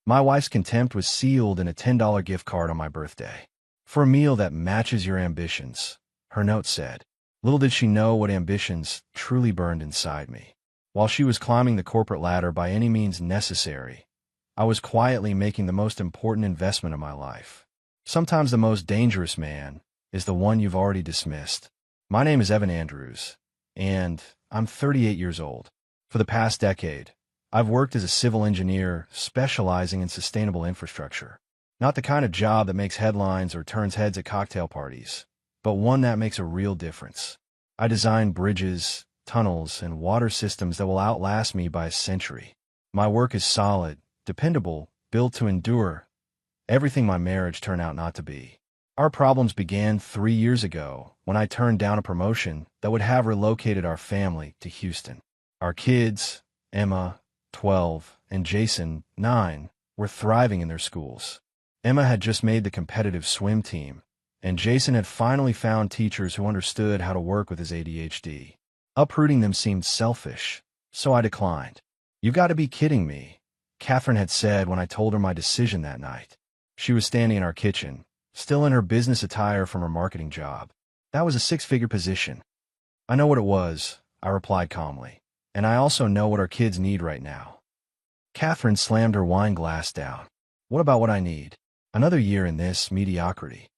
My wife's contempt was sealed in a $10 gift card on my birthday. For a meal that matches your ambitions, her note said. Little did she know what ambitions truly burned inside me. While she was climbing the corporate ladder by any means necessary, I was quietly making the most important investment of my life. Sometimes the most dangerous man is the one you've already dismissed. My name is Evan Andrews, and I'm 38 years old. For the past decade, I've worked as a civil engineer specializing in sustainable infrastructure. Not the kind of job that makes headlines or turns heads at cocktail parties, but one that makes a real difference. I design bridges, tunnels, and water systems that will outlast me by a century. My work is solid, dependable, built to endure. Everything my marriage turned out not to be. Our problems began 3 years ago when I turned down a promotion that would have relocated our family to Houston. Our kids, Emma, 12, and Jason, 9, were thriving in their schools. Emma had just made the competitive swim team, and Jason had finally found teachers who understood how to work with his ADHD. Uprooting them seemed selfish, so I declined. "You've got to be kidding me," Catherine had said when I told her my decision that night. She was standing in our kitchen, still in her business attire from her marketing job. "That was a six-figure position." "I know what it was," I replied calmly. "And I also know what our kids need right now." Catherine slammed her wine glass down. "What about what I need? Another year in this mediocrity."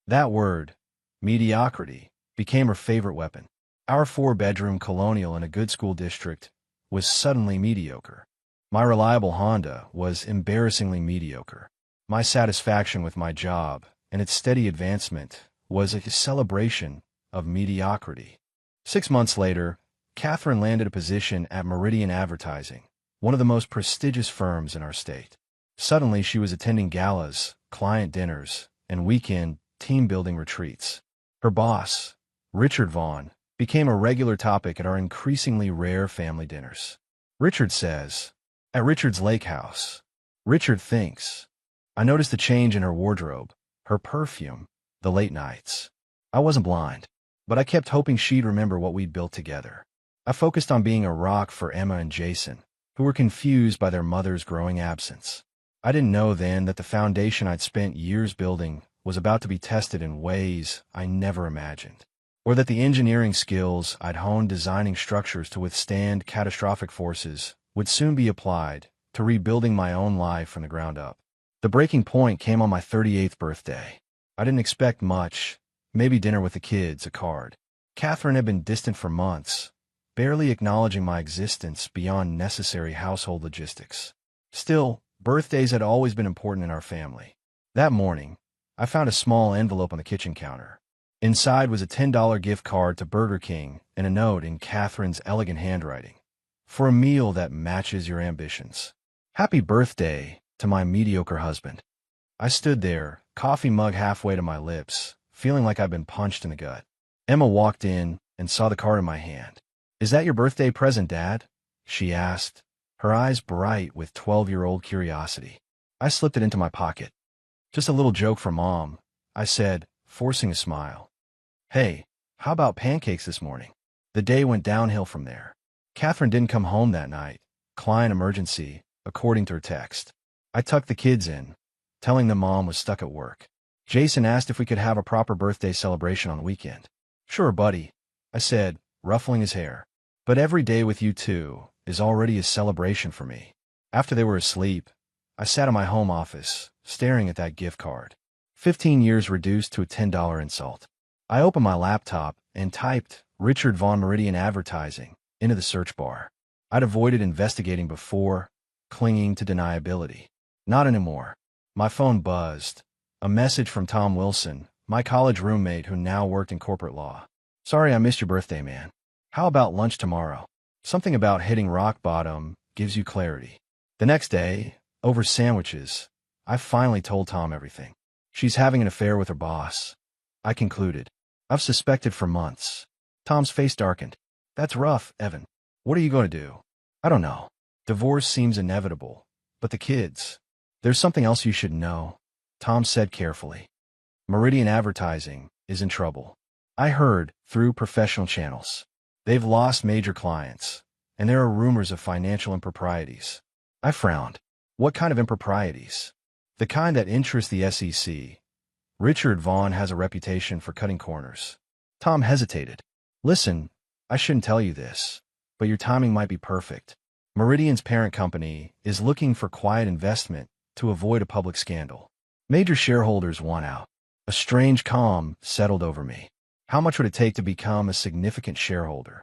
That word, mediocrity, became her favorite weapon. Our 4-bedroom colonial in a good school district was suddenly mediocre. My reliable Honda was embarrassingly mediocre. My satisfaction with my job and its steady advancement was a celebration of mediocrity. 6 months later, Catherine landed a position at Meridian Advertising, one of the most prestigious firms in our state. Suddenly, she was attending galas, client dinners, and weekend team-building retreats. Her boss, Richard Vaughn, became a regular topic at our increasingly rare family dinners. Richard says, "At Richard's lake house, Richard thinks." I noticed a change in her wardrobe, her perfume, the late nights. I wasn't blind, but I kept hoping she'd remember what we'd built together. I focused on being a rock for Emma and Jason, who were confused by their mother's growing absence. I didn't know then that the foundation I'd spent years building was about to be tested in ways I never imagined, or that the engineering skills I'd honed designing structures to withstand catastrophic forces would soon be applied to rebuilding my own life from the ground up. The breaking point came on my 38th birthday. I didn't expect much, maybe dinner with the kids, a card. Catherine had been distant for months, barely acknowledging my existence beyond necessary household logistics. Still, birthdays had always been important in our family. That morning, I found a small envelope on the kitchen counter. Inside was a $10 gift card to Burger King and a note in Catherine's elegant handwriting. "For a meal that matches your ambitions. Happy birthday to my mediocre husband." I stood there, coffee mug halfway to my lips, feeling like I'd been punched in the gut. Emma walked in and saw the card in my hand. "Is that your birthday present, Dad?" she asked, her eyes bright with 12-year-old curiosity. I slipped it into my pocket. "Just a little joke for Mom," I said, forcing a smile. "Hey, how about pancakes this morning?" The day went downhill from there. Catherine didn't come home that night. Client emergency, according to her text. I tucked the kids in, telling them Mom was stuck at work. Jason asked if we could have a proper birthday celebration on the weekend. "Sure, buddy," I said, ruffling his hair. "But every day with you two is already a celebration for me." After they were asleep, I sat in my home office, staring at that gift card. 15 years reduced to a $10 insult. I opened my laptop and typed Richard Vaughn Meridian Advertising into the search bar. I'd avoided investigating before, clinging to deniability. Not anymore. My phone buzzed. A message from Tom Wilson, my college roommate who now worked in corporate law. "Sorry I missed your birthday, man. How about lunch tomorrow? Something about hitting rock bottom gives you clarity." The next day, over sandwiches, I finally told Tom everything. "She's having an affair with her boss," I concluded. "I've suspected for months." Tom's face darkened. "That's rough, Evan. What are you going to do?" "I don't know. Divorce seems inevitable. But the kids. There's something else you should know," Tom said carefully. "Meridian Advertising is in trouble. I heard through professional channels. They've lost major clients, and there are rumors of financial improprieties." I frowned. What kind of improprieties? The kind that interest the SEC. Richard Vaughn has a reputation for cutting corners. Tom hesitated. Listen, I shouldn't tell you this, but your timing might be perfect. Meridian's parent company is looking for quiet investment to avoid a public scandal. Major shareholders want out. A strange calm settled over me. How much would it take to become a significant shareholder?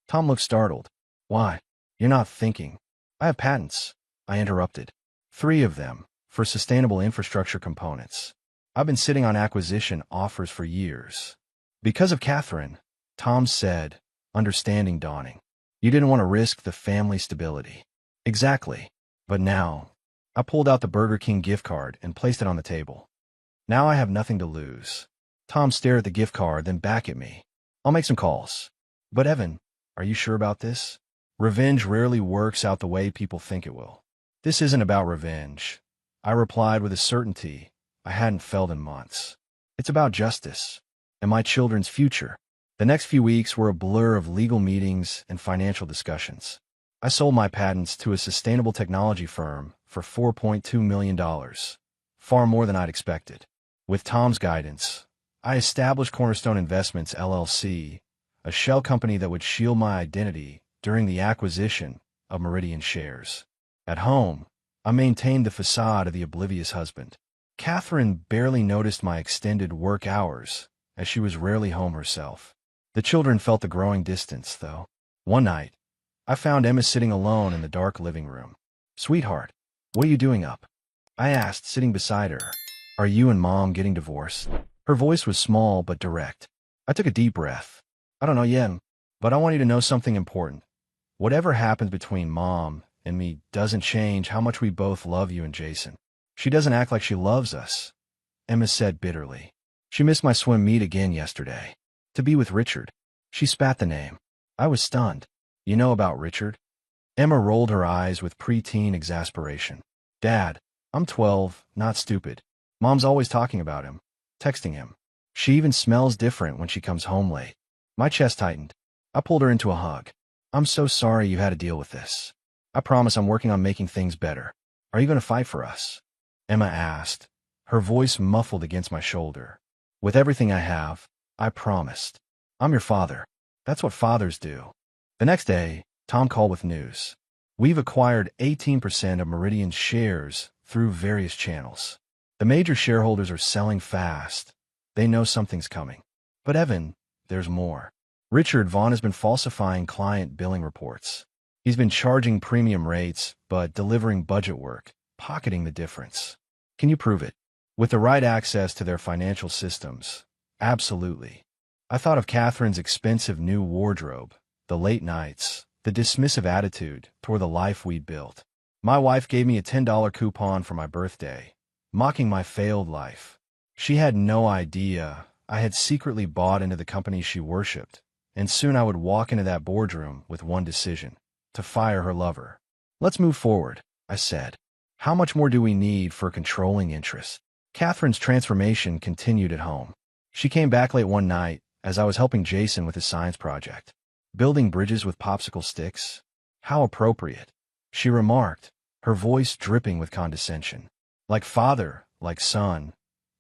Tom looked startled. Why? You're not thinking. I have patents, I interrupted. 3 of them, for sustainable infrastructure components. I've been sitting on acquisition offers for years. Because of Catherine, Tom said, understanding dawning. You didn't want to risk the family stability. Exactly. But now, I pulled out the Burger King gift card and placed it on the table. Now I have nothing to lose. Tom stared at the gift card, then back at me. I'll make some calls. But Evan, are you sure about this? Revenge rarely works out the way people think it will. This isn't about revenge, I replied with a certainty I hadn't felt in months. It's about justice and my children's future. The next few weeks were a blur of legal meetings and financial discussions. I sold my patents to a sustainable technology firm for $4.2 million, far more than I'd expected. With Tom's guidance, I established Cornerstone Investments, LLC, a shell company that would shield my identity during the acquisition of Meridian shares. At home, I maintained the facade of the oblivious husband. Catherine barely noticed my extended work hours, as she was rarely home herself. The children felt the growing distance, though. One night, I found Emma sitting alone in the dark living room. Sweetheart, what are you doing up? I asked, sitting beside her. Are you and Mom getting divorced? Her voice was small but direct. I took a deep breath. I don't know yet, but I want you to know something important. Whatever happens between Mom and me doesn't change how much we both love you and Jason. She doesn't act like she loves us, Emma said bitterly. She missed my swim meet again yesterday. To be with Richard. She spat the name. I was stunned. You know about Richard? Emma rolled her eyes with preteen exasperation. Dad, I'm 12, not stupid. Mom's always talking about him, texting him. She even smells different when she comes home late. My chest tightened. I pulled her into a hug. I'm so sorry you had to deal with this. I promise I'm working on making things better. Are you going to fight for us? Emma asked, her voice muffled against my shoulder. With everything I have, I promised. I'm your father. That's what fathers do. The next day, Tom called with news. We've acquired 18% of Meridian's shares through various channels. The major shareholders are selling fast. They know something's coming. But Evan, there's more. Richard Vaughn has been falsifying client billing reports. He's been charging premium rates, but delivering budget work, pocketing the difference. Can you prove it? With the right access to their financial systems, absolutely. I thought of Catherine's expensive new wardrobe, the late nights, the dismissive attitude toward the life we'd built. My wife gave me a $10 coupon for my birthday, mocking my failed life. She had no idea I had secretly bought into the company she worshipped, and soon I would walk into that boardroom with one decision: to fire her lover. Let's move forward, I said. How much more do we need for a controlling interest? Catherine's transformation continued at home. She came back late one night as I was helping Jason with his science project. Building bridges with popsicle sticks? How appropriate, she remarked, her voice dripping with condescension. Like father, like son,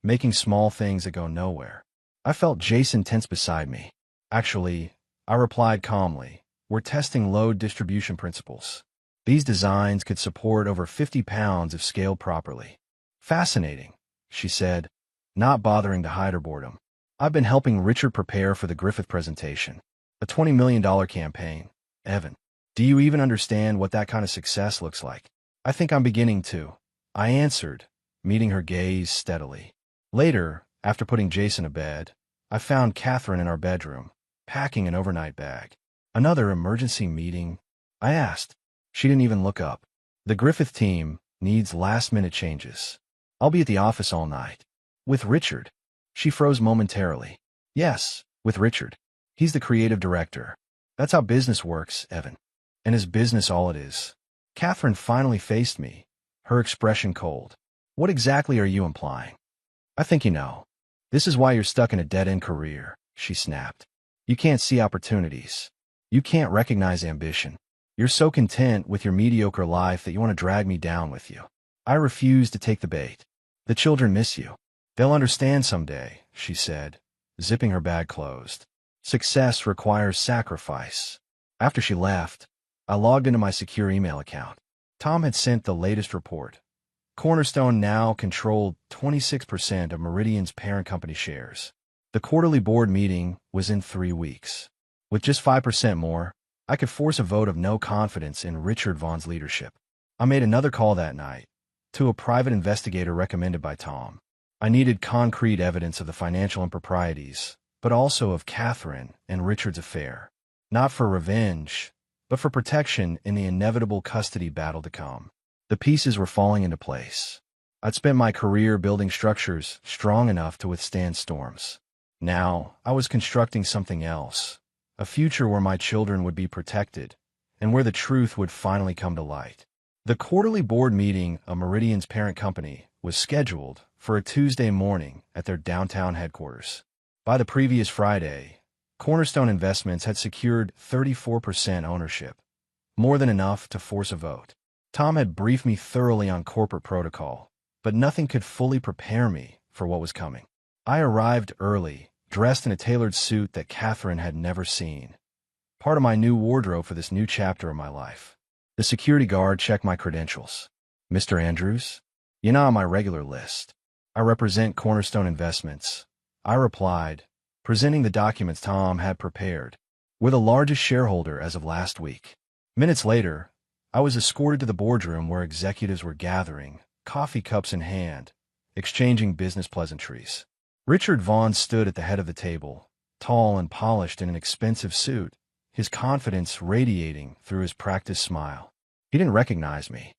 making small things that go nowhere. I felt Jason tense beside me. Actually, I replied calmly, we're testing load distribution principles. These designs could support over 50 pounds if scaled properly. Fascinating, she said, not bothering to hide her boredom. I've been helping Richard prepare for the Griffith presentation, a $20 million campaign. Evan, do you even understand what that kind of success looks like? I think I'm beginning to, I answered, meeting her gaze steadily. Later, after putting Jason to bed, I found Catherine in our bedroom, packing an overnight bag. Another emergency meeting? I asked. She didn't even look up. The Griffith team needs last-minute changes. I'll be at the office all night. With Richard. She froze momentarily. Yes, with Richard. He's the creative director. That's how business works, Evan. And is business all it is? Catherine finally faced me, her expression cold. What exactly are you implying? I think you know. This is why you're stuck in a dead-end career, she snapped. You can't see opportunities. You can't recognize ambition. You're so content with your mediocre life that you want to drag me down with you. I refuse to take the bait. The children miss you. They'll understand someday, she said, zipping her bag closed. Success requires sacrifice. After she left, I logged into my secure email account. Tom had sent the latest report. Cornerstone now controlled 26% of Meridian's parent company shares. The quarterly board meeting was in 3 weeks. With just 5% more, I could force a vote of no confidence in Richard Vaughn's leadership. I made another call that night, to a private investigator recommended by Tom. I needed concrete evidence of the financial improprieties, but also of Catherine and Richard's affair. Not for revenge, but for protection in the inevitable custody battle to come. The pieces were falling into place. I'd spent my career building structures strong enough to withstand storms. Now, I was constructing something else, a future where my children would be protected, and where the truth would finally come to light. The quarterly board meeting of Meridian's parent company was scheduled for a Tuesday morning at their downtown headquarters. By the previous Friday, Cornerstone Investments had secured 34% ownership, more than enough to force a vote. Tom had briefed me thoroughly on corporate protocol, but nothing could fully prepare me for what was coming. I arrived early, dressed in a tailored suit that Catherine had never seen, part of my new wardrobe for this new chapter of my life. The security guard checked my credentials. "Mr. Andrews? You're not on my regular list. I represent Cornerstone Investments," I replied, presenting the documents Tom had prepared. "We're the largest shareholder as of last week." Minutes later, I was escorted to the boardroom where executives were gathering, coffee cups in hand, exchanging business pleasantries. Richard Vaughn stood at the head of the table, tall and polished in an expensive suit, his confidence radiating through his practiced smile. He didn't recognize me.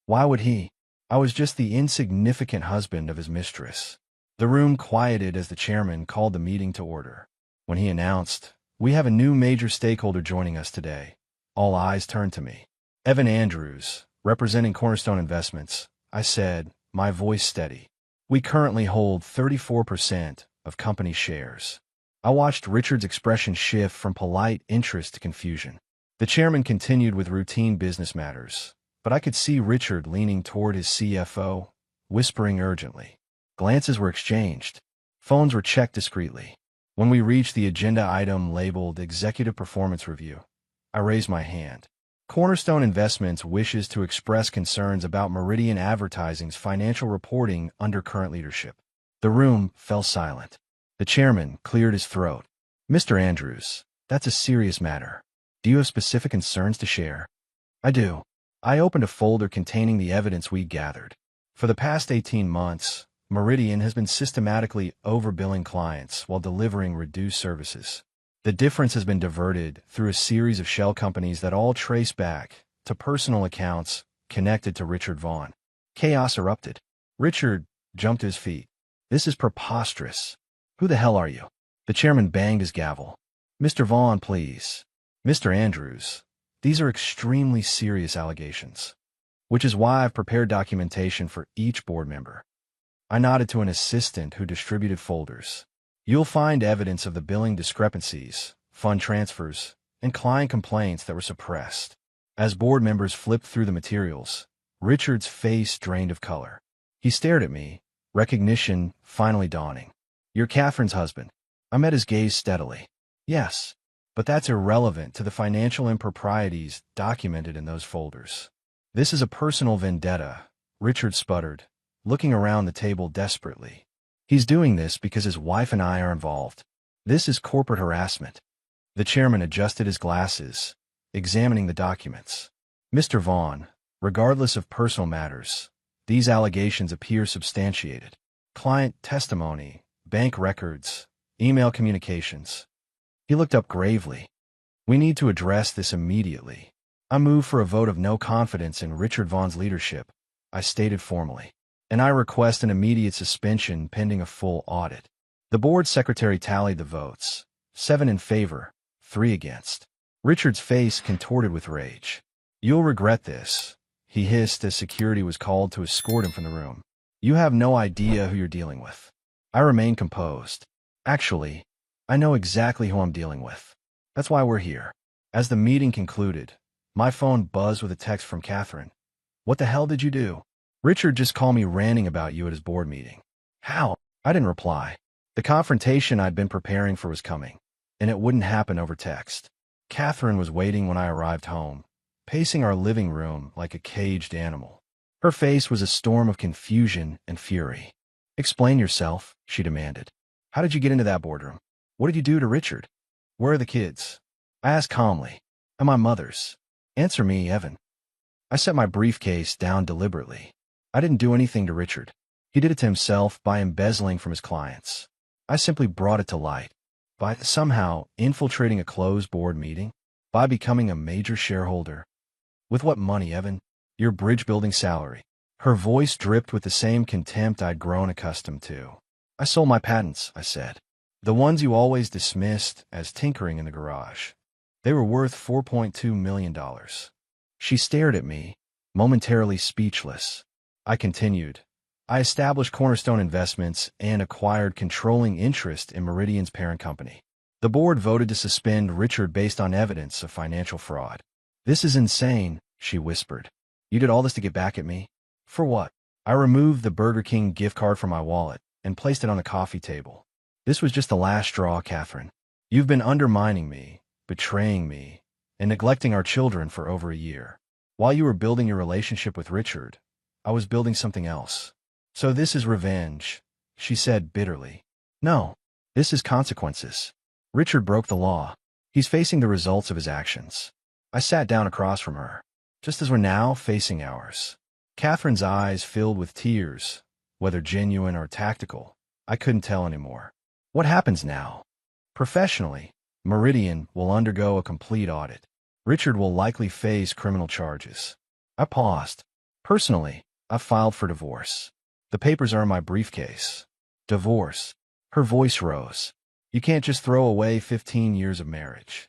Why would he? I was just the insignificant husband of his mistress. The room quieted as the chairman called the meeting to order. When he announced, "We have a new major stakeholder joining us today," all eyes turned to me. "Evan Andrews, representing Cornerstone Investments," I said, my voice steady. "We currently hold 34% of company shares." I watched Richard's expression shift from polite interest to confusion. The chairman continued with routine business matters, but I could see Richard leaning toward his CFO, whispering urgently. Glances were exchanged. Phones were checked discreetly. When we reached the agenda item labeled Executive Performance Review, I raised my hand. "Cornerstone Investments wishes to express concerns about Meridian Advertising's financial reporting under current leadership." The room fell silent. The chairman cleared his throat. "Mr. Andrews, that's a serious matter. Do you have specific concerns to share?" "I do." I opened a folder containing the evidence we gathered. For the past 18 months, Meridian has been systematically overbilling clients while delivering reduced services. The difference has been diverted through a series of shell companies that all trace back to personal accounts connected to Richard Vaughn. Chaos erupted. Richard jumped to his feet. "This is preposterous. Who the hell are you?" The chairman banged his gavel. "Mr. Vaughn, please. Mr. Andrews, these are extremely serious allegations, which is why I've prepared documentation for each board member." I nodded to an assistant who distributed folders. "You'll find evidence of the billing discrepancies, fund transfers, and client complaints that were suppressed." As board members flipped through the materials, Richard's face drained of color. He stared at me, recognition finally dawning. "You're Catherine's husband." I met his gaze steadily. "Yes, but that's irrelevant to the financial improprieties documented in those folders." "This is a personal vendetta," Richard sputtered, looking around the table desperately. "He's doing this because his wife and I are involved. This is corporate harassment." The chairman adjusted his glasses, examining the documents. "Mr. Vaughn, regardless of personal matters, these allegations appear substantiated. Client testimony, bank records, email communications." He looked up gravely. "We need to address this immediately. I move for a vote of no confidence in Richard Vaughn's leadership," I stated formally. "And I request an immediate suspension pending a full audit." The board secretary tallied the votes. 7 in favor, 3 against. Richard's face contorted with rage. "You'll regret this," he hissed as security was called to escort him from the room. "You have no idea who you're dealing with." I remained composed. "Actually, I know exactly who I'm dealing with. That's why we're here." As the meeting concluded, My phone buzzed with a text from Catherine. What the hell did you do? Richard just called me ranting about you at his board meeting. How? I didn't reply. The confrontation I'd been preparing for was coming, and it wouldn't happen over text. Catherine was waiting when I arrived home, pacing our living room like a caged animal. Her face was a storm of confusion and fury. Explain yourself, she demanded. How did you get into that boardroom? What did you do to Richard? Where are the kids? I asked calmly. And my mother's. Answer me, Evan. I set my briefcase down deliberately. I didn't do anything to Richard. He did it to himself by embezzling from his clients. I simply brought it to light. By somehow infiltrating a closed board meeting? By becoming a major shareholder? With what money, Evan? Your bridge-building salary. Her voice dripped with the same contempt I'd grown accustomed to. I sold my patents, I said. The ones you always dismissed as tinkering in the garage. They were worth $4.2 million. She stared at me, momentarily speechless. I continued. I established Cornerstone Investments and acquired controlling interest in Meridian's parent company. The board voted to suspend Richard based on evidence of financial fraud. This is insane, she whispered. You did all this to get back at me? For what? I removed the Burger King gift card from my wallet and placed it on the coffee table. This was just the last straw, Catherine. You've been undermining me, betraying me, and neglecting our children for over a year. While you were building your relationship with Richard, I was building something else. So this is revenge, she said bitterly. No, this is consequences. Richard broke the law. He's facing the results of his actions. I sat down across from her, just as we're now facing ours. Catherine's eyes filled with tears, whether genuine or tactical. I couldn't tell anymore. What happens now? Professionally, Meridian will undergo a complete audit. Richard will likely face criminal charges. I paused. Personally, I filed for divorce. The papers are in my briefcase. Divorce. Her voice rose. You can't just throw away 15 years of marriage.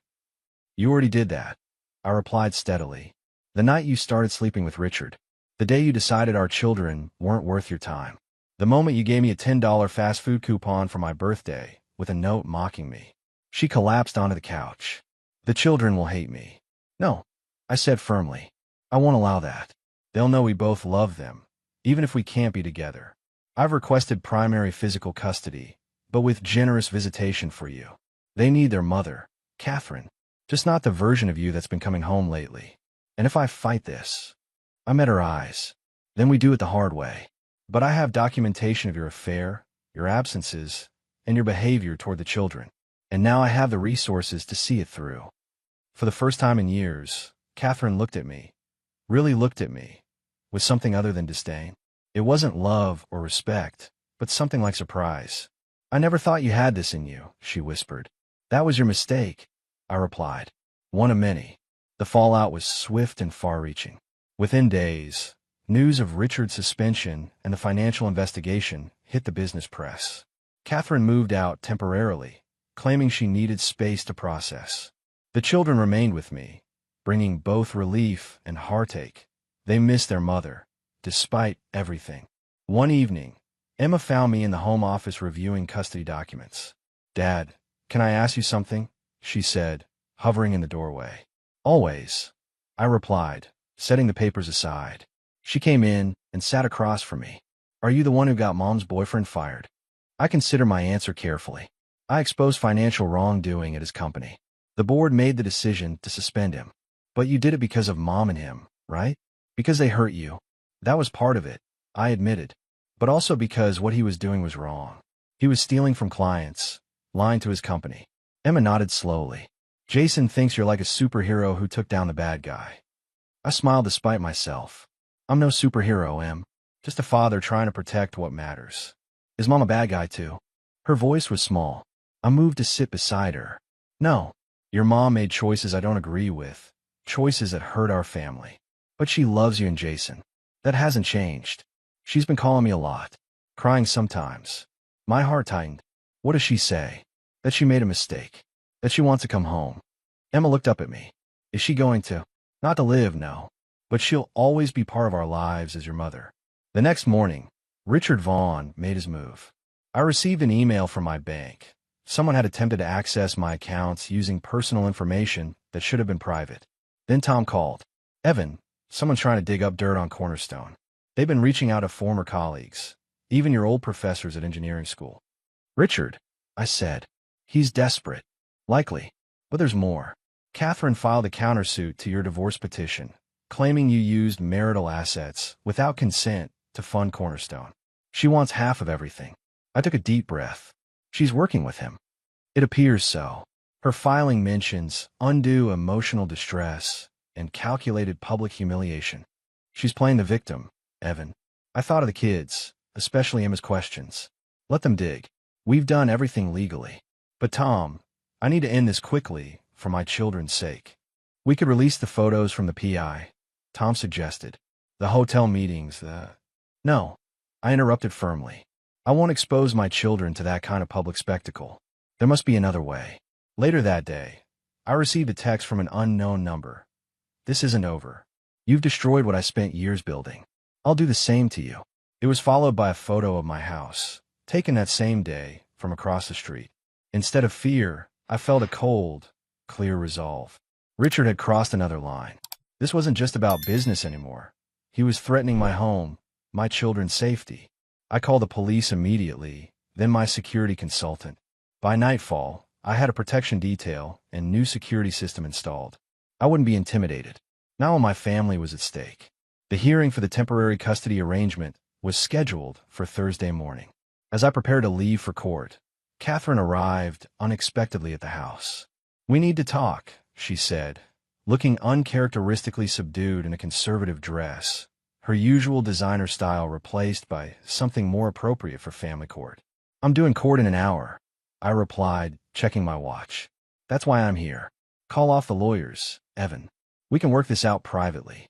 You already did that, I replied steadily. The night you started sleeping with Richard. The day you decided our children weren't worth your time. The moment you gave me a $10 fast food coupon for my birthday, with a note mocking me. She collapsed onto the couch. The children will hate me. No, I said firmly. I won't allow that. They'll know we both love them, even if we can't be together. I've requested primary physical custody, but with generous visitation for you. They need their mother, Catherine, just not the version of you that's been coming home lately. And if I fight this, I met her eyes. Then we do it the hard way. But I have documentation of your affair, your absences, and your behavior toward the children. And now I have the resources to see it through. For the first time in years, Catherine looked at me, really looked at me, with something other than disdain. It wasn't love or respect, but something like surprise. I never thought you had this in you, she whispered. That was your mistake, I replied. One of many. The fallout was swift and far-reaching. Within days, news of Richard's suspension and the financial investigation hit the business press. Catherine moved out temporarily, claiming she needed space to process. The children remained with me, bringing both relief and heartache. They missed their mother, despite everything. One evening, Emma found me in the home office reviewing custody documents. Dad, can I ask you something? She said, hovering in the doorway. Always, I replied, setting the papers aside. She came in and sat across from me. Are you the one who got Mom's boyfriend fired? I consider my answer carefully. I exposed financial wrongdoing at his company. The board made the decision to suspend him. But you did it because of Mom and him, right? Because they hurt you. That was part of it, I admitted. But also because what he was doing was wrong. He was stealing from clients, lying to his company. Emma nodded slowly. Jason thinks you're like a superhero who took down the bad guy. I smiled despite myself. I'm no superhero, Em. Just a father trying to protect what matters. Is Mom a bad guy too? Her voice was small. I moved to sit beside her. No. Your mom made choices I don't agree with. Choices that hurt our family. But she loves you and Jason. That hasn't changed. She's been calling me a lot. Crying sometimes. My heart tightened. What does she say? That she made a mistake. That she wants to come home. Emma looked up at me. Is she going to? Not to live, no. But she'll always be part of our lives as your mother. The next morning, Richard Vaughn made his move. I received an email from my bank. Someone had attempted to access my accounts using personal information that should have been private. Then Tom called. Evan, someone's trying to dig up dirt on Cornerstone. They've been reaching out to former colleagues, even your old professors at engineering school. Richard, I said. He's desperate. Likely. But there's more. Catherine filed a countersuit to your divorce petition, claiming you used marital assets without consent to fund Cornerstone. She wants half of everything. I took a deep breath. She's working with him. It appears so. Her filing mentions undue emotional distress and calculated public humiliation. She's playing the victim, Evan. I thought of the kids, especially Emma's questions. Let them dig. We've done everything legally. But Tom, I need to end this quickly for my children's sake. We could release the photos from the PI, Tom suggested. The hotel meetings, No, I interrupted firmly. I won't expose my children to that kind of public spectacle. There must be another way. Later that day, I received a text from an unknown number. This isn't over. You've destroyed what I spent years building. I'll do the same to you. It was followed by a photo of my house, taken that same day from across the street. Instead of fear, I felt a cold, clear resolve. Richard had crossed another line. This wasn't just about business anymore. He was threatening my home, my children's safety. I called the police immediately, then my security consultant. By nightfall, I had a protection detail and new security system installed. I wouldn't be intimidated. Not when my family was at stake. The hearing for the temporary custody arrangement was scheduled for Thursday morning. As I prepared to leave for court, Catherine arrived unexpectedly at the house. We need to talk, she said, looking uncharacteristically subdued in a conservative dress, her usual designer style replaced by something more appropriate for family court. I'm doing court in an hour, I replied, checking my watch. That's why I'm here. Call off the lawyers, Evan. We can work this out privately.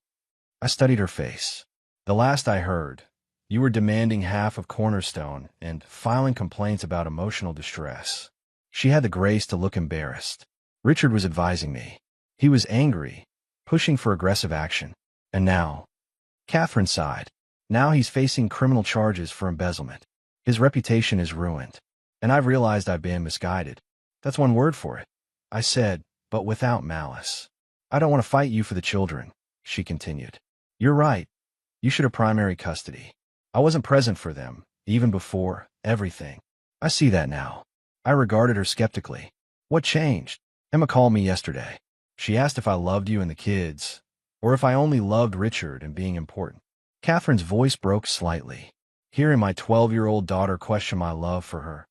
I studied her face. The last I heard, you were demanding half of Cornerstone and filing complaints about emotional distress. She had the grace to look embarrassed. Richard was advising me. He was angry, pushing for aggressive action. And now, Catherine sighed. Now he's facing criminal charges for embezzlement. His reputation is ruined. And I've realized I've been misguided. That's one word for it, I said, but without malice. I don't want to fight you for the children, she continued. You're right. You should have primary custody. I wasn't present for them, even before everything. I see that now. I regarded her skeptically. What changed? Emma called me yesterday. She asked if I loved you and the kids, or if I only loved Richard and being important. Catherine's voice broke slightly. Hearing my 12-year-old daughter question my love for her,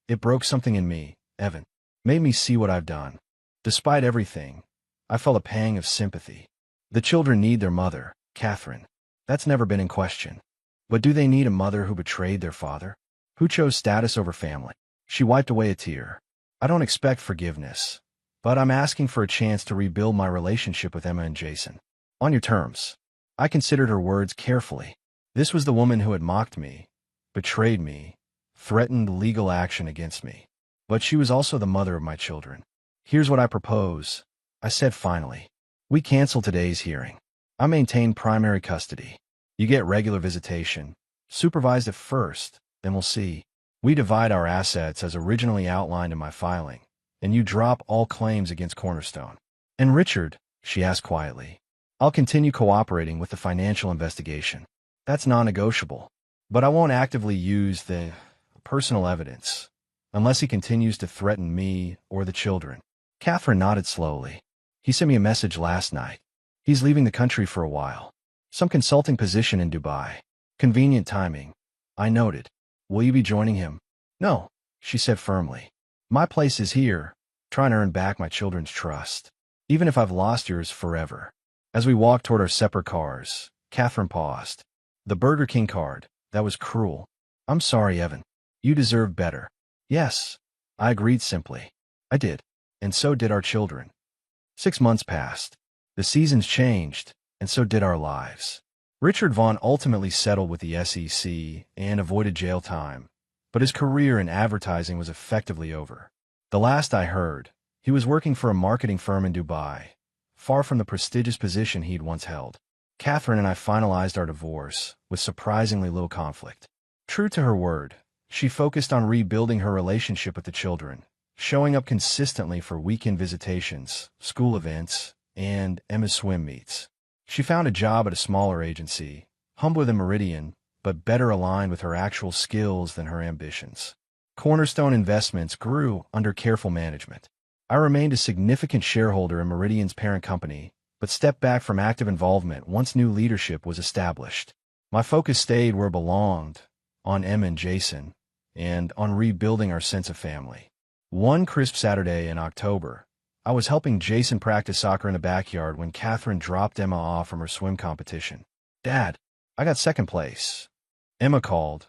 it broke something in me, Evan. Made me see what I've done. Despite everything, I felt a pang of sympathy. The children need their mother, Catherine. That's never been in question. But do they need a mother who betrayed their father? Who chose status over family? She wiped away a tear. I don't expect forgiveness, but I'm asking for a chance to rebuild my relationship with Emma and Jason. On your terms. I considered her words carefully. This was the woman who had mocked me, betrayed me, threatened legal action against me. But she was also the mother of my children. Here's what I propose, I said finally. We cancel today's hearing. I maintain primary custody. You get regular visitation, supervised at first, then we'll see. We divide our assets as originally outlined in my filing, and you drop all claims against Cornerstone. And Richard, she asked quietly, I'll continue cooperating with the financial investigation. That's non-negotiable. But I won't actively use the personal evidence, unless he continues to threaten me or the children. Catherine nodded slowly. He sent me a message last night. He's leaving the country for a while. Some consulting position in Dubai. Convenient timing. I noted. Will you be joining him? No, she said firmly. My place is here, trying to earn back my children's trust, even if I've lost yours forever. As we walked toward our separate cars, Catherine paused. The Burger King card, that was cruel. I'm sorry, Evan. You deserve better. Yes, I agreed simply. I did. And so did our children. 6 months passed. The seasons changed, and so did our lives. Richard Vaughn ultimately settled with the SEC and avoided jail time, but his career in advertising was effectively over. The last I heard, he was working for a marketing firm in Dubai, far from the prestigious position he'd once held. Catherine and I finalized our divorce with surprisingly little conflict. True to her word, she focused on rebuilding her relationship with the children, showing up consistently for weekend visitations, school events, and Emma's swim meets. She found a job at a smaller agency, humbler than Meridian, but better aligned with her actual skills than her ambitions. Cornerstone Investments grew under careful management. I remained a significant shareholder in Meridian's parent company, but stepped back from active involvement once new leadership was established. My focus stayed where it belonged, on Emma and Jason, and on rebuilding our sense of family. One crisp Saturday in October, I was helping Jason practice soccer in the backyard when Catherine dropped Emma off from her swim competition. "Dad, I got second place," Emma called,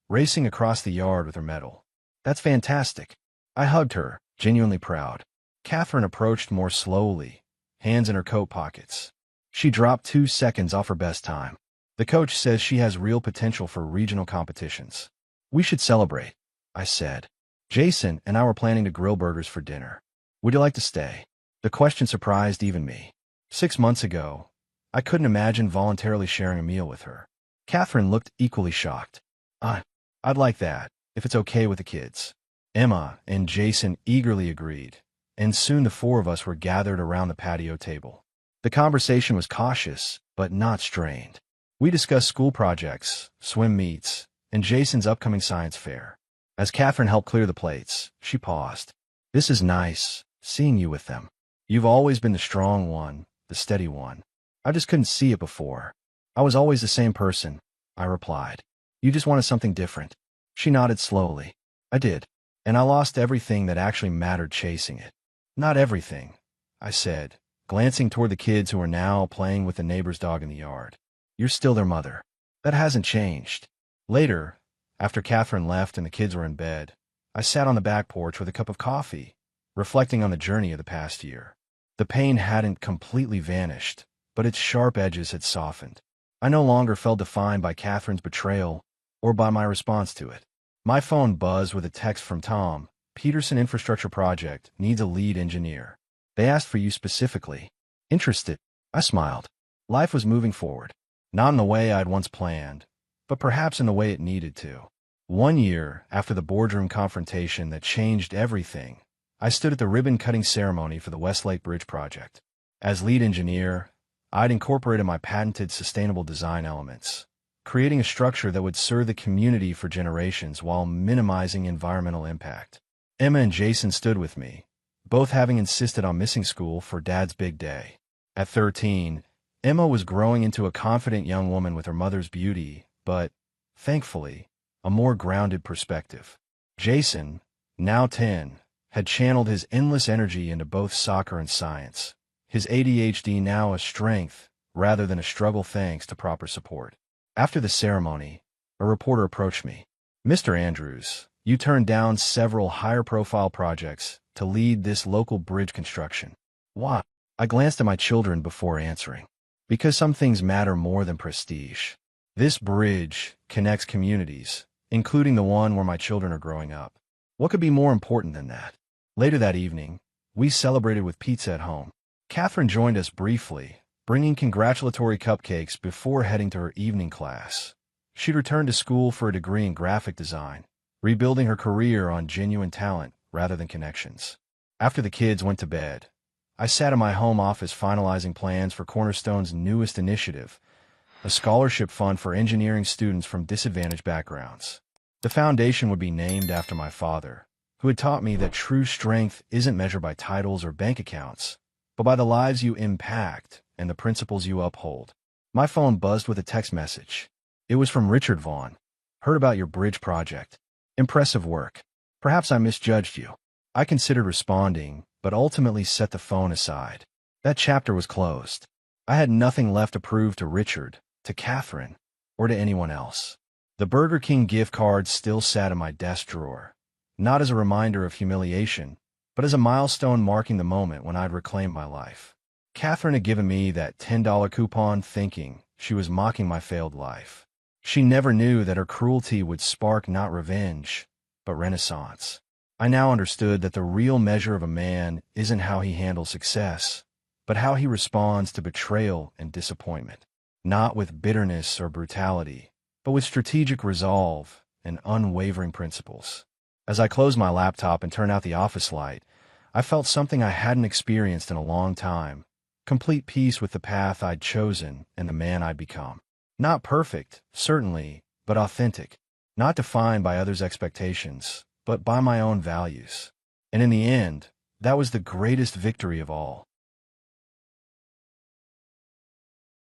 racing across the yard with her medal. "That's fantastic." I hugged her, genuinely proud. Catherine approached more slowly, hands in her coat pockets. She dropped 2 seconds off her best time. "The coach says she has real potential for regional competitions. We should celebrate," I said. Jason and I were planning to grill burgers for dinner. "Would you like to stay?" The question surprised even me. 6 months ago, I couldn't imagine voluntarily sharing a meal with her. Catherine looked equally shocked. I'd like that, if it's okay with the kids." Emma and Jason eagerly agreed, and soon the 4 of us were gathered around the patio table. The conversation was cautious, but not strained. We discussed school projects, swim meets, and Jason's upcoming science fair. As Catherine helped clear the plates, she paused. "This is nice, seeing you with them. You've always been the strong one, the steady one. I just couldn't see it before." "I was always the same person," I replied. "You just wanted something different." She nodded slowly. "I did. And I lost everything that actually mattered chasing it." "Not everything," I said, glancing toward the kids who were now playing with the neighbor's dog in the yard. "You're still their mother." "That hasn't changed." Later, after Catherine left and the kids were in bed, I sat on the back porch with a cup of coffee, reflecting on the journey of the past year. The pain hadn't completely vanished, but its sharp edges had softened. I no longer felt defined by Catherine's betrayal or by my response to it. My phone buzzed with a text from Tom. "Peterson Infrastructure Project needs a lead engineer. They asked for you specifically." "Interested?" I smiled. Life was moving forward. Not in the way I'd once planned, but perhaps in the way it needed to. 1 year after the boardroom confrontation that changed everything, I stood at the ribbon-cutting ceremony for the Westlake Bridge project. As lead engineer, I'd incorporated my patented sustainable design elements, creating a structure that would serve the community for generations while minimizing environmental impact. Emma and Jason stood with me, both having insisted on missing school for Dad's big day. At 13, Emma was growing into a confident young woman with her mother's beauty, but, thankfully, a more grounded perspective. Jason, now 10, had channeled his endless energy into both soccer and science, his ADHD now a strength rather than a struggle thanks to proper support. After the ceremony, a reporter approached me. "Mr. Andrews, you turned down several higher-profile projects to lead this local bridge construction. Why?" I glanced at my children before answering. "Because some things matter more than prestige. This bridge connects communities, including the one where my children are growing up. What could be more important than that?" Later that evening, we celebrated with pizza at home. Catherine joined us briefly, bringing congratulatory cupcakes before heading to her evening class. She'd returned to school for a degree in graphic design, rebuilding her career on genuine talent rather than connections. After the kids went to bed, I sat in my home office finalizing plans for Cornerstone's newest initiative, a scholarship fund for engineering students from disadvantaged backgrounds. The foundation would be named after my father, who had taught me that true strength isn't measured by titles or bank accounts, but by the lives you impact and the principles you uphold. My phone buzzed with a text message. It was from Richard Vaughn. "Heard about your bridge project. Impressive work. Perhaps I misjudged you." I considered responding, but ultimately set the phone aside. That chapter was closed. I had nothing left to prove to Richard, to Catherine, or to anyone else. The Burger King gift card still sat in my desk drawer, not as a reminder of humiliation, but as a milestone marking the moment when I'd reclaimed my life. Catherine had given me that $10 coupon thinking she was mocking my failed life. She never knew that her cruelty would spark not revenge, but renaissance. I now understood that the real measure of a man isn't how he handles success, but how he responds to betrayal and disappointment. Not with bitterness or brutality, but with strategic resolve and unwavering principles. As I closed my laptop and turned out the office light, I felt something I hadn't experienced in a long time, Complete peace with the path I'd chosen and the man I'd become. Not perfect, certainly, but authentic. Not defined by others' expectations, but by my own values. And in the end, that was the greatest victory of all.